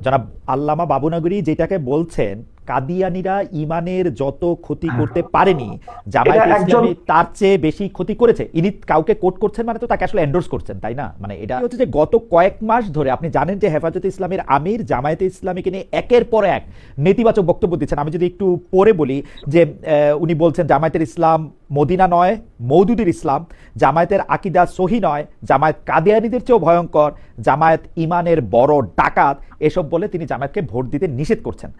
জনাব আল্লামা বাবুনগরী যেটাকে বলছেন, কাদিয়ানীরা ইমানের যত ক্ষতি করতে পারেনি এটা জামায়াতে একজন ইসলামী তার চেয়ে বেশি ক্ষতি করেছে। ইনি কাউকে কোট করছেন মানে তো তাকে আসলে এন্ডোর্স করছেন, তাই না? মানে এটা হচ্ছে যে গত কয়েক মাস ধরে আপনি জানেন যে হেফাজতে ইসলামের আমির জামায়াতে ইসলামীকে নিয়ে একের পর এক নেতিবাচক বক্তব্য দিচ্ছেন। আমি যদি একটু পরে বলি যে উনি বলছেন জামায়াতের ইসলাম মদিনা নয়, মওদুদের ইসলাম, জামায়াতের আকিদা সহি নয়, জামায়াত কাদিয়ানীদের চেয়েও ভয়ঙ্কর, জামায়াত ইমানের বড় ডাকাত, এসব বলে তিনি জামায়াতকে ভোট দিতে নিষেধ করছেন।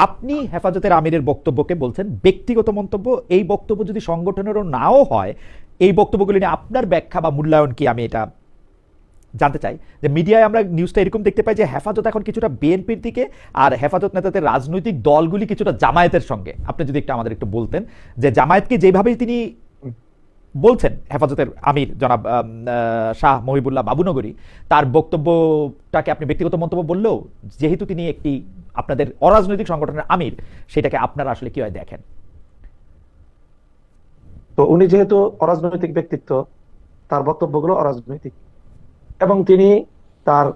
আপনি হেফাজতের আমিরের বক্তব্যকে বলছেন ব্যক্তিগত মন্তব্য। এই বক্তব্য যদি সংগঠনেরও নাও হয়, এই বক্তব্যগুলি নিয়ে আপনার ব্যাখ্যা বা মূল্যায়ন কি, আমি এটা জানতে চাই। যে মিডিয়ায় আমরা নিউজটা এরকম দেখতে পাই যে হেফাজত এখন কিছুটা বিএনপির দিকে, আর হেফাজত নেতাদের রাজনৈতিক দলগুলি কিছুটা জামায়াতের সঙ্গে। আপনি যদি একটু আমাদের একটু বলতেন যে জামায়াতকে যেভাবে তিনি বলছেন হেফাজতের আমির জনাব শাহ মহিবুল্লাহ বাবুনগরী, তার বক্তব্যটাকে আপনি ব্যক্তিগত মন্তব্য বললেও যেহেতু তিনি একটি আপনাদের অরাজনৈতিক সংগঠনের আমির, সেটাকে আপনারা আসলে কিভাবে দেখেন? তো উনি যেহেতু অরাজনৈতিক ব্যক্তিত্ব, তার বক্তব্যগুলো অরাজনৈতিক, এবং তিনি তার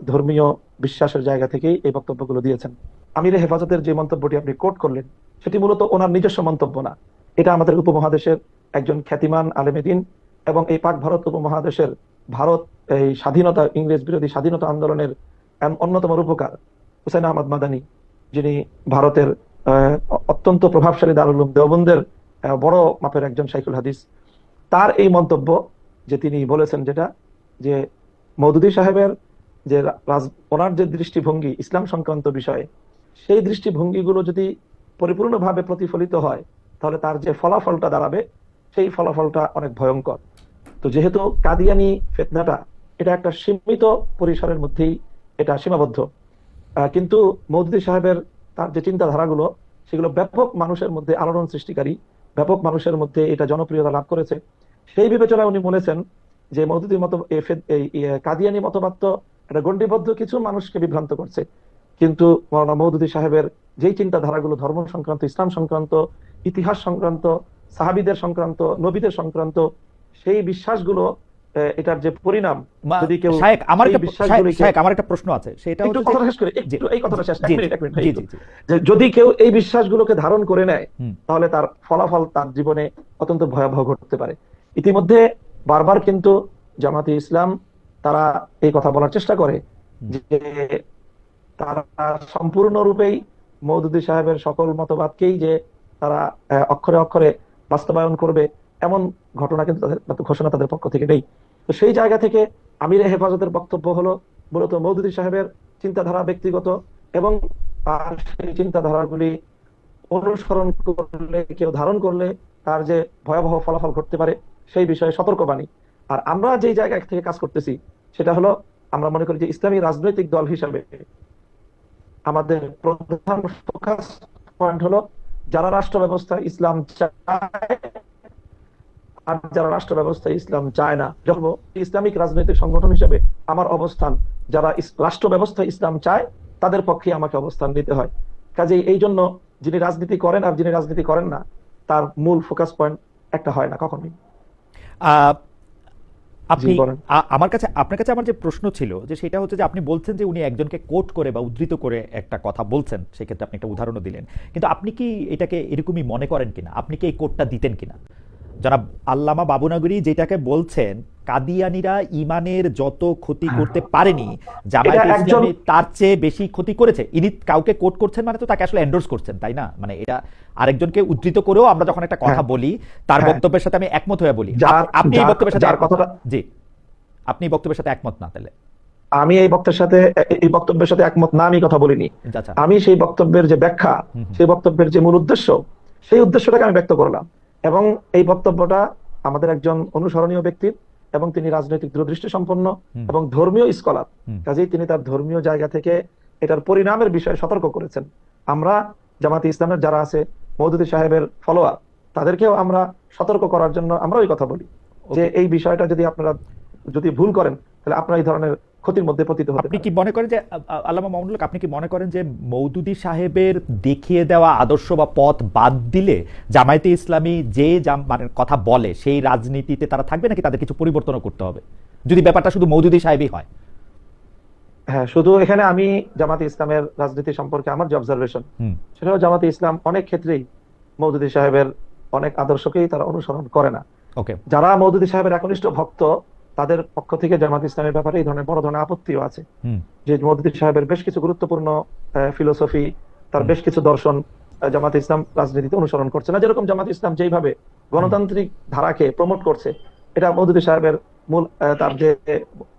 ধর্মীয় বিশ্বাসের জায়গা থেকেই এই বক্তব্যগুলো দিয়েছেন। আমিরে হেফাজতের যে মন্তব্যটি আপনি কোট করলেন, সেটি মূলত ওনার নিজস্ব মন্তব্য না। এটা আমাদের উপমহাদেশের একজন খ্যাতিমান আলেমে দ্বীন এবং এই পাক ভারত উপমহাদেশের ভারত এই স্বাধীনতা, ইংরেজ বিরোধী স্বাধীনতা আন্দোলনের অন্যতম রূপকার হুসাইন আহমদ মাদানী, যিনি ভারতের অত্যন্ত প্রভাবশালী দারুল উলুম দেওবন্দের বড় মাপের একজন শাইখুল হাদিস, তার এই মন্তব্য যে তিনি বলেছেন যেটা, যে মওদুদী সাহেবের যে ওনার যে দৃষ্টিভঙ্গি ইসলাম সংক্রান্ত বিষয়ে, সেই দৃষ্টিভঙ্গিগুলো যদি পরিপূর্ণভাবে প্রতিফলিত হয়, তাহলে তার যে ফলাফলটা দাঁড়াবে, সেই ফলাফলটা অনেক ভয়ঙ্কর। তো যেহেতু কাদিয়ানি ফিতনাটা এটা একটা সীমিত পরিসরের মধ্যেই এটা সীমাবদ্ধ, কিন্তু মওদুদী সাহেবের তার যে চিন্তাধারাগুলো, সেগুলো ব্যাপক মানুষের মধ্যে আলোড়ন সৃষ্টিকারী, ব্যাপক মানুষের মধ্যে এটা জনপ্রিয়তা লাভ করেছে। সেই বিবেচনায় উনি বলেছেন যে মওদুদী মত এই কাদিয়ানি মতবাদ তো একটা গণ্ডিবদ্ধ কিছু মানুষকে বিভ্রান্ত করছে, কিন্তু মাওলানা মওদুদী সাহেবের যেই চিন্তাধারাগুলো ধর্ম সংক্রান্ত, ইসলাম সংক্রান্ত, ইতিহাস সংক্রান্ত, সাহাবীদের সংক্রান্ত, নবীদের সংক্রান্ত, সেই বিশ্বাসগুলো, এটার যে পরিণাম, যদি কেউ এই বিশ্বাসগুলিকে, আমার একটা প্রশ্ন আছে, সেটা একটু হচ্ছে কথা শেষ করে, একটু এই কথাটা শেষ, জি এক মিনিট ভাই, জি একটু। জি জি যে যদি কেউ এই বিশ্বাসগুলোকে ধারণ করে নেয়, হুম তাহলে তার ফলাফল তার জীবনে অত্যন্ত ভয়াবহ ঘটতে পারে। ইতিমধ্যে বারবার কিন্তু জামাতে ইসলাম তারা এই কথা বলার চেষ্টা করে হুম। যে তারা সম্পূর্ণরূপেই মওদুদী সাহেবের সকল মতবাদকেই যে তারা অক্ষরে অক্ষরে বাস্তবায়ন করবে, এমন ঘটনা কিন্তু তাদের ঘোষণা তাদের পক্ষ থেকে নেই। তো সেই জায়গা থেকে আমিরে হেফাজতের বক্তব্য হলো মূলত মওদুদী সাহেবের চিন্তাধারা ব্যক্তিগত, এবং তার সেই চিন্তাধারাগুলি অনুসরণ করলে, কেউ ধারণ করলে তার যে ভয়াবহ ফলাফল ঘটতে পারে, সেই বিষয়ে সতর্কবাণী। আর আমরা যেই জায়গা থেকে কাজ করতেছি, সেটা হলো আমরা মনে করি যে ইসলামী রাজনৈতিক দল হিসাবে আমাদের প্রধান ফোকাস পয়েন্ট হলো যারা রাষ্ট্র ব্যবস্থায় ইসলাম চায় আর যারা রাষ্ট্র ব্যবস্থায় ইসলাম চায় না। যখন ইসলামিক রাজনৈতিক সংগঠন হিসেবে আমার অবস্থান, যারা রাষ্ট্র ব্যবস্থায় ইসলাম চায় তাদের পক্ষে আমাকে অবস্থান নিতে হয়। কাজেই এই জন্য যিনি রাজনীতি করেন আর যিনি রাজনীতি করেন না, তার মূল ফোকাস পয়েন্ট একটা হয় না কখনোই। আহ, জি আপনি বলেন। আমার কাছে, আপনার কাছে আমার যে প্রশ্ন ছিল যে সেটা হচ্ছে যে আপনি বলছেন যে উনি একজনকে কোট করে বা উদ্ধৃত করে একটা কথা বলছেন, সেক্ষেত্রে আপনি একটা উদাহরণও দিলেন, কিন্তু আপনি কি এটাকে এরকমই মনে করেন কিনা? আপনি কি এই কোটটা দিতেন কিনা? জনাব আল্লামা বাবুনগরী যেটাকে বলছেন, কাদিয়ানীরা ইমানের যত ক্ষতি করতে পারেনি এটা জামায়াতে একজন ইসলামী তার চেয়ে বেশি ক্ষতি করেছে। ইনি কাউকে কোট করছেন মানে তো তাকে আসলে এন্ডোর্স করছেন, তাই না? মানে এটা আরেকজনকে উদ্ধৃত করেও আমরা যখন একটা কথা হ্যাঁ বলি, তার হ্যাঁ, বক্তব্যের সাথে আমি একমত হয়ে বলি। যার আপনি এই যার বক্তব্যের সাথে যার একমত না? কথাটা জি, আপনি এই বক্তব্যের সাথে একমত না তাহলে? আমি এই বক্তব্যের সাথে একমত না, আমি কথা বলিনি। আচ্ছা। আমি সেই বক্তব্যের যে ব্যাখ্যা, হুম হুম সেই বক্তব্যের যে মূল উদ্দেশ্য, সেই উদ্দেশ্যটাকে আমি ব্যক্ত করলাম। এবং এই বক্তব্যটা আমাদের একজন অনুসরণীয় ব্যক্তির, এবং তিনি রাজনৈতিক দূরদৃষ্টি সম্পন্ন হুম এবং ধর্মীয় স্কলার, হুম কাজেই তিনি তার ধর্মীয় জায়গা থেকে এটার পরিণামের বিষয়ে সতর্ক করেছেন। আমরা জামাতে ইসলামের যারা আছে, মওদুদী সাহেবের ফলোয়ার, তাদেরকেও আমরা সতর্ক করার জন্য আমরা ওই কথা বলি যে ওকে। এই বিষয়টা যদি আপনারা যদি ভুল করেন, তাহলে আপনারা এই ধরনের ক্ষতির মধ্যে পতিত হতে আপনি পারেন। কি মনে করেন যে আল্লামা মামুনুল হক, আপনি কি মনে করেন যে মওদুদী সাহেবের দেখিয়ে দেওয়া আদর্শ বা পথ বাদ দিলে জামায়াতে ইসলামী যে মানে কথা বলে সেই রাজনীতিতে তারা থাকবে, নাকি তাদের কিছু পরিবর্তনও করতে হবে যদি ব্যাপারটা শুধু মওদুদী সাহেবই হয়? হ্যাঁ, শুধু এখানে আমি জামাতে ইসলামের রাজনীতি সম্পর্কে আমার যে অবজারভেশন, হুম। সেটা হলো জামাতে ইসলাম অনেক ক্ষেত্রেই মওদুদী সাহেবের অনেক আদর্শকেই তারা অনুসরণ করে না। ওকে। যারা মওদুদী সাহেবের একনিষ্ঠ ভক্ত, তাদের পক্ষ থেকে জামাত ইসলামের ব্যাপারে এই ধরনের বড় ধরনের আপত্তিও আছে, হুম। যে মওদুদী সাহেবের বেশ কিছু গুরুত্বপূর্ণ ফিলোসফি, তার হুম। বেশ কিছু দর্শন জামাত ইসলাম রাজনীতিতে অনুসরণ করছে না। যেরকম জামাত ইসলাম যেইভাবে হুম। গণতান্ত্রিক ধারাকে প্রমোট করছে, এটা মওদুদী সাহেবের মূল তার যে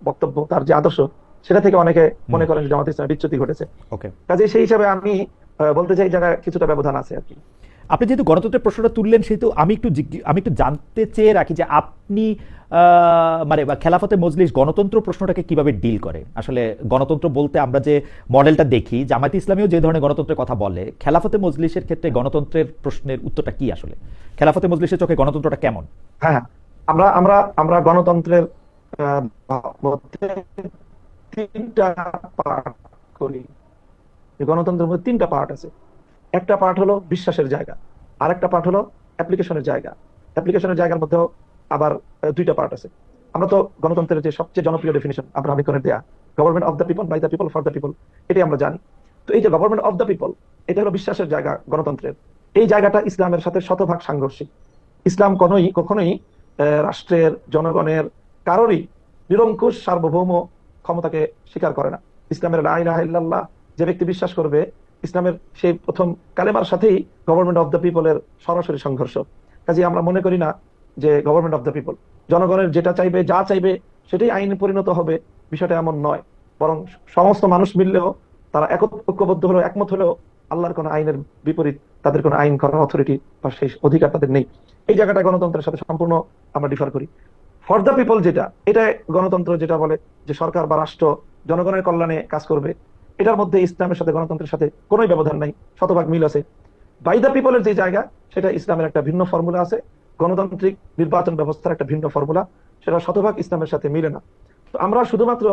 বক্তব্য, তার যে আদর্শ, সেটা থেকে অনেকে হুম। মনে করেন যে জামাত ইসলামের বিচ্যুতি ঘটেছে। ওকে। কাজে সেই হিসাবে আমি বলতে চাই, এই জায়গায় কিছুটা ব্যবধান আছে আর কি। আপনি যেহেতু গণতন্ত্রের প্রশ্নটা তুললেন, সেহেতু আমি একটু জানতে চেয়ে রাখি যে আপনি মানে বা খেলাফতে মজলিস গণতন্ত্র প্রশ্নটাকে কিভাবে ডিল করে। আসলে গণতন্ত্র বলতে আমরা যে মডেলটা দেখি, জামায়াতে ইসলামীও যে ধরনের গণতন্ত্রের কথা বলে, খেলাফতে মজলিসের ক্ষেত্রে গণতন্ত্রের প্রশ্নের উত্তরটা কি আসলে? খেলাফতে মজলিসের চোখে গণতন্ত্রটা কেমন? হ্যাঁ, হ্যাঁ। আমরা আমরা আমরা গণতন্ত্রের মধ্যে তিনটা পার্ট করি। এই গণতন্ত্রের মধ্যে তিনটা পার্ট আছে। একটা পার্ট হলো বিশ্বাসের জায়গা, আরেকটা পার্ট হলো অ্যাপ্লিকেশনের জায়গা। অ্যাপ্লিকেশনের জায়গার মধ্যেও আবার দুইটা পার্ট আছে। আমরা তো গণতন্ত্রের যে সবচেয়ে জনপ্রিয় ডেফিনিশন আব্রাহাম লিঙ্কনের দেয়া, government of the people, by the people, for the people, এটাই আমরা জানি। তো এই যে গভর্নমেন্ট অফ দ্য পিপল, এটা হলো বিশ্বাসের জায়গা গণতন্ত্রের। এই জায়গাটা ইসলামের সাথে শতভাগ সাংঘর্ষিক। ইসলাম কখনোই রাষ্ট্রের, জনগণের, কারোরই নিরঙ্কুশ সার্বভৌম ক্ষমতাকে স্বীকার করে না। ইসলামের লা ইলাহা ইল্লাল্লাহ যে ব্যক্তি বিশ্বাস করবে, ইসলামের সেই প্রথম কালেমার সাথেই গভর্নমেন্ট অফ দ্য পিপলের সরাসরি সংঘর্ষ। কাজে আমরা মনে করি না যে গভর্নমেন্ট অফ দ্য পিপল, জনগণের যেটা চাইবে, যা চাইবে সেটাই আইনে পরিণত হবে, বিষয়টা এমন নয়। বরং সমস্ত মানুষ মিললেও, তারা ঐক্যবদ্ধ হলেও, একমত হলেও আল্লাহর কোন আইনের বিপরীত তাদের কোনো আইন করার অথরিটি বা সেই অধিকার তাদের নেই। এই জায়গাটা গণতন্ত্রের সাথে সম্পূর্ণ আমরা ডিফার করি। ফর দ্য পিপল যেটা, এটা গণতন্ত্র যেটা বলে যে সরকার বা রাষ্ট্র জনগণের কল্যাণে কাজ করবে, এটার মধ্যে ইসলামের সাথে গণতন্ত্রের সাথে কোনো ব্যবধান নাই, শতভাগ মিল আছে। বাই দ্য পিপলের যে জায়গা, সেটা ইসলামের একটা ভিন্ন ফর্মুলা আছে, গণতান্ত্রিক নির্বাচন ব্যবস্থার একটা ভিন্ন ফর্মুলা, সেটা শতভাগ ইসলামের সাথে মিলে না। তো আমরা শুধুমাত্র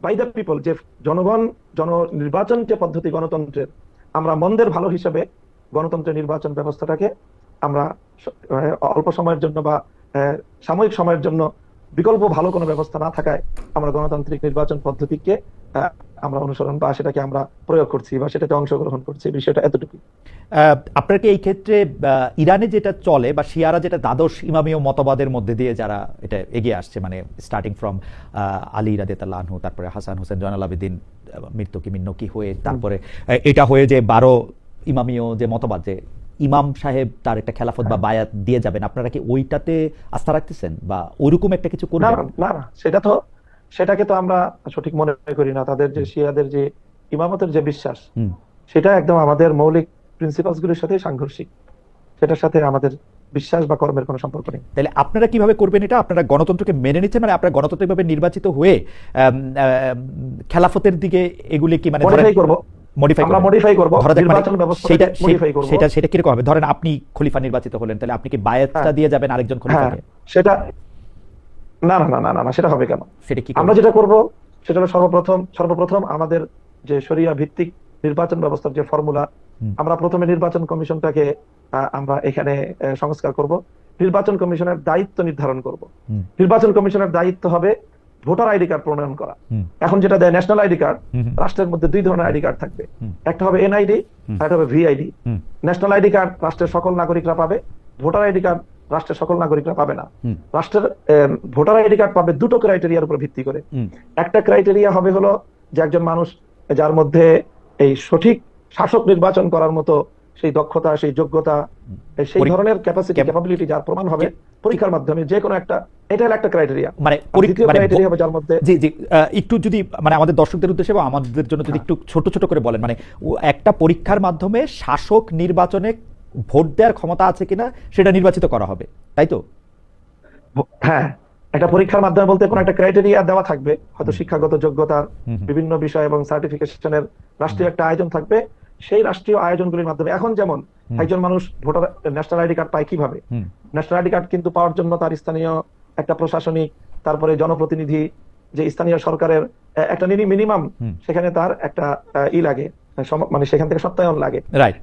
বাই দ্য পিপল, যে জনগণ, নির্বাচন যে পদ্ধতি গণতন্ত্রের, আমরা মন্দের ভালো হিসেবে গণতন্ত্রের নির্বাচন ব্যবস্থাটাকে আমরা অল্প সময়ের জন্য বা সাময়িক সময়ের জন্য বিকল্প ভালো কোনো ব্যবস্থা না থাকায় আমরা গণতান্ত্রিক নির্বাচন পদ্ধতিকে আমরা অনুসরণ বা সেটাকে আমরা প্রয়োগ করছি বা সেটাতে অংশগ্রহণ করছি, বিষয়টা এতটুকু। আপনার কি এই ক্ষেত্রে ইরানে যেটা চলে বা শিয়ারা যেটা দ্বাদশ ইমামীয় মতবাদের মধ্যে দিয়ে যারা এটা এগিয়ে আসছে, মানে স্টার্টিং ফ্রম আলী রাদিয়াল্লাহু আনহু, তারপরে হাসান হোসেন জয়নাল আবেদিন মৃত্যুকি মিন্নকি হয়ে, তারপরে এটা হয়ে যে 12 ইমামীয় যে মতবাদ, যে ইমাম সাহেব তার একটা খেলাফত বা বায়াত দিয়ে যাবেন, আপনারা কি ওইটাতে আস্থা রাখতেছেন বা ওইরকম একটা কিছু না, করবেন? না, না, সেটাকে তো আমরা সঠিক মনে করি না। তাদের যে শিয়াদের যে ইমামতের যে বিশ্বাস, হুম। সেটা একদম আমাদের মৌলিক প্রিন্সিপালস গুলির সাথে সাংঘর্ষিক। সেটার সাথে আমাদের বিশ্বাস বা কর্মের কোনো সম্পর্ক নেই। তাহলে আপনারা কিভাবে করবেন এটা? আপনারা গণতন্ত্রকে মেনে নিচ্ছেন, মানে আপনারা গণতান্ত্রিকভাবে নির্বাচিত হয়ে খেলাফতের দিকে এগুলি কি মানে মডিফাই করব, আমরা মডিফাই করব, ধরা যাক, মানে নির্বাচন ব্যবস্থাটাকে মডিফাই করব। সেটা কিরকম হবে? ধরেন আপনি খলিফা নির্বাচিত হলেন, তাহলে আপনি কি বায়াতটা দিয়ে যাবেন আরেকজন হ্যাঁ, খলিফাকে? সেটা না, না, না, না, না, না, সেটা হবে কেন? সেটা কি আমরা করবেন? যেটা করব সেটা হলো সর্বপ্রথম আমাদের যে শরিয়া ভিত্তিক নির্বাচন ব্যবস্থার যে ফর্মুলা, হুম। আমরা প্রথমে নির্বাচন কমিশনটাকে আমরা এখানে সংস্কার করব। নির্বাচন কমিশনের দায়িত্ব নির্ধারণ করব। হুম। নির্বাচন কমিশনের দায়িত্ব হবে ভোটার আইডি কার্ড প্রণয়ন করা। হুম। এখন যেটা দেয় ন্যাশনাল আইডি কার্ড, হুম। রাষ্ট্রের মধ্যে দুই ধরনের আইডি কার্ড থাকবে। হুম। একটা হবে এনআইডি, হুম। আর একটা হবে ভিআইডি। হুম। ন্যাশনাল আইডি কার্ড রাষ্ট্রের সকল নাগরিকরা পাবে, ভোটার আইডি কার্ড রাষ্ট্রের সকল নাগরিকরা পাবে না। হুম। রাষ্ট্রের ভোটার আইডি কার্ড পাবে দুটো ক্রাইটেরিয়ার উপর ভিত্তি করে। হুম। একটা ক্রাইটেরিয়া হবে হলো যে একজন মানুষ যার মধ্যে এই সঠিক শাসক নির্বাচন করার মতো সেই দক্ষতা, সেই যোগ্যতা, সেই ধরনের ক্যাপাবিলিটি যার প্রমাণ হবে পরীক্ষার মাধ্যমে, যে কোনো একটা, এটা হলো একটা ক্রাইটেরিয়া। মানে দ্বিতীয় ক্রাইটেরিয়া হবে যার মধ্যে, জি জি, একটু যদি মানে আমাদের দর্শকদের উদ্দেশ্যে বা আমাদের জন্য যদি একটু ছোট ছোট করে বলেন, মানে একটা পরীক্ষার মাধ্যমে শাসক নির্বাচনে ভোট দেওয়ার ক্ষমতা আছে কিনা সেটা নির্বাচিত করা হবে, তাই তো? হ্যাঁ, একটা পরীক্ষার মাধ্যমে বলতে কোনো একটা ক্রাইটেরিয়া দেওয়া থাকবে, হয়তো শিক্ষাগত যোগ্যতার বিভিন্ন বিষয় এবং সার্টিফিকেশনের রাষ্ট্রীয় একটা আয়োজন থাকবে। সেই রাষ্ট্রীয় আয়োজনগুলির মাধ্যমে, এখন যেমন একজন মানুষ ভোটার ন্যাশনাল আইডি কার্ড পায় কিভাবে? ন্যাশনাল আইডি কার্ড কিন্তু পাওয়ার জন্য তার স্থানীয় একটা প্রশাসনিক, তারপরে জনপ্রতিনিধি, যে স্থানীয় সরকারের একটা মিনিমাম, সেখানে তার একটা লাগে, মানে সেখান থেকে সত্যায়ন লাগে।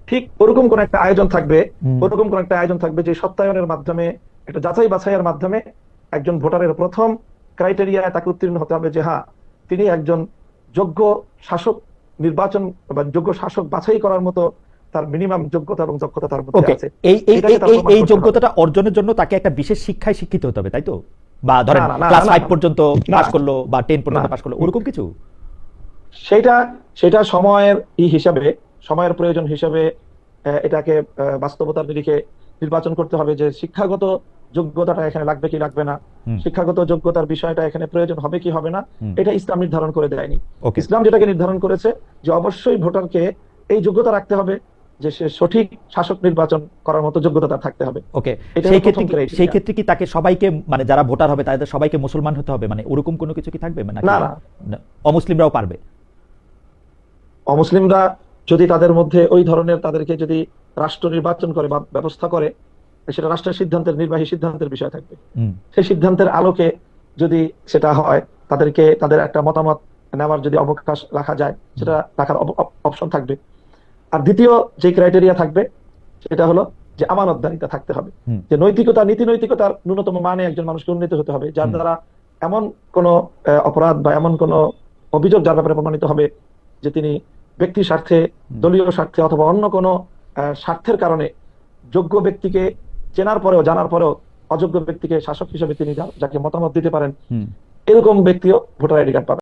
ঠিক ওরকম কোন একটা আয়োজন থাকবে, যে সত্যায়নের মাধ্যমে, একটা যাচাই বাছাইয়ের মাধ্যমে একজন ভোটারের প্রথম ক্রাইটেরিয়া তাকে উত্তীর্ণ হতে হবে যে হ্যাঁ, তিনি একজন যোগ্য শাসক নির্বাচন বা যোগ্য শাসক বাছাই করার মতো তার মিনিমাম যোগ্যতা এবং দক্ষতা তার মধ্যে ওকে, আছে। এই এই এটাকে তার এই প্রমাণ এই করতে হবে। যোগ্যতাটা অর্জনের জন্য তাকে একটা বিশেষ শিক্ষায় শিক্ষিত হতে হবে, তাই তো? বা ধরেন না, না, না, ক্লাস না, 5 না। পর্যন্ত না। পাস করলো বা 10 পর্যন্ত না। পাস করলো, ওরকম কিছু? সেটা সেটা সময়ের হিসাবে, সময়ের প্রয়োজন হিসাবে এটাকে বাস্তবতার নিরিখে নির্বাচন করতে হবে যে শিক্ষাগত যোগ্যতাটা এখানে লাগবে কি লাগবে না, হুম। শিক্ষাগত যোগ্যতার বিষয়টা এখানে প্রয়োজন হবে কি হবে না, হুম। এটা ইসলাম নির্ধারণ করে দেয়নি। ওকে। ইসলাম যেটাকে নির্ধারণ করেছে যে অবশ্যই ভোটারকে এই যোগ্যতা রাখতে হবে যে সে সঠিক শাসক নির্বাচন করার মতো যোগ্যতা তার থাকতে হবে। ওকে, এটা সেই হলো ক্ষেত্রে প্রথম criteria। সেই ক্ষেত্রে কি তাকে সবাইকে, মানে যারা ভোটার হবে তাদের সবাইকে মুসলমান হতে হবে, মানে ওরকম কোনো কিছু কি থাকবে নাকি না, না। না, অমুসলিমরাও পারবে? অমুসলিমরা যদি তাদের মধ্যে ওই ধরনের, তাদেরকে যদি রাষ্ট্র নির্বাচন করে বা ব্যবস্থা করে, সেটা রাষ্ট্রের সিদ্ধান্তের, নির্বাহী সিদ্ধান্তের বিষয় থাকবে। হুম। সেই সিদ্ধান্তের আলোকে যদি সেটা হয়, তাদেরকে তাদের একটা মতামত নেওয়ার যদি অবকাশ রাখা যায়, সেটা রাখার অপশন থাকবে। আর দ্বিতীয় যে ক্রাইটেরিয়া থাকবে সেটা হলো যে আমানতদারিতা থাকতে হবে, হুম। যে নৈতিকতা, নীতি নৈতিকতার ন্যূনতম মানে একজন মানুষকে উন্নীত হতে হবে, যার দ্বারা এমন কোন অপরাধ বা এমন কোন অভিযোগ যার ব্যাপারে প্রমাণিত হবে যে তিনি ব্যক্তি স্বার্থে, দলীয় স্বার্থে অথবা অন্য কোনো স্বার্থের কারণে যোগ্য ব্যক্তিকে চেনার পরেও, জানার পরেও অযোগ্য ব্যক্তিকে শাসক হিসেবে তিনি যাকে মতামত দিতে পারেন, হুম। এরকম ব্যক্তিও ভোটার আইডি কার্ড পাবে।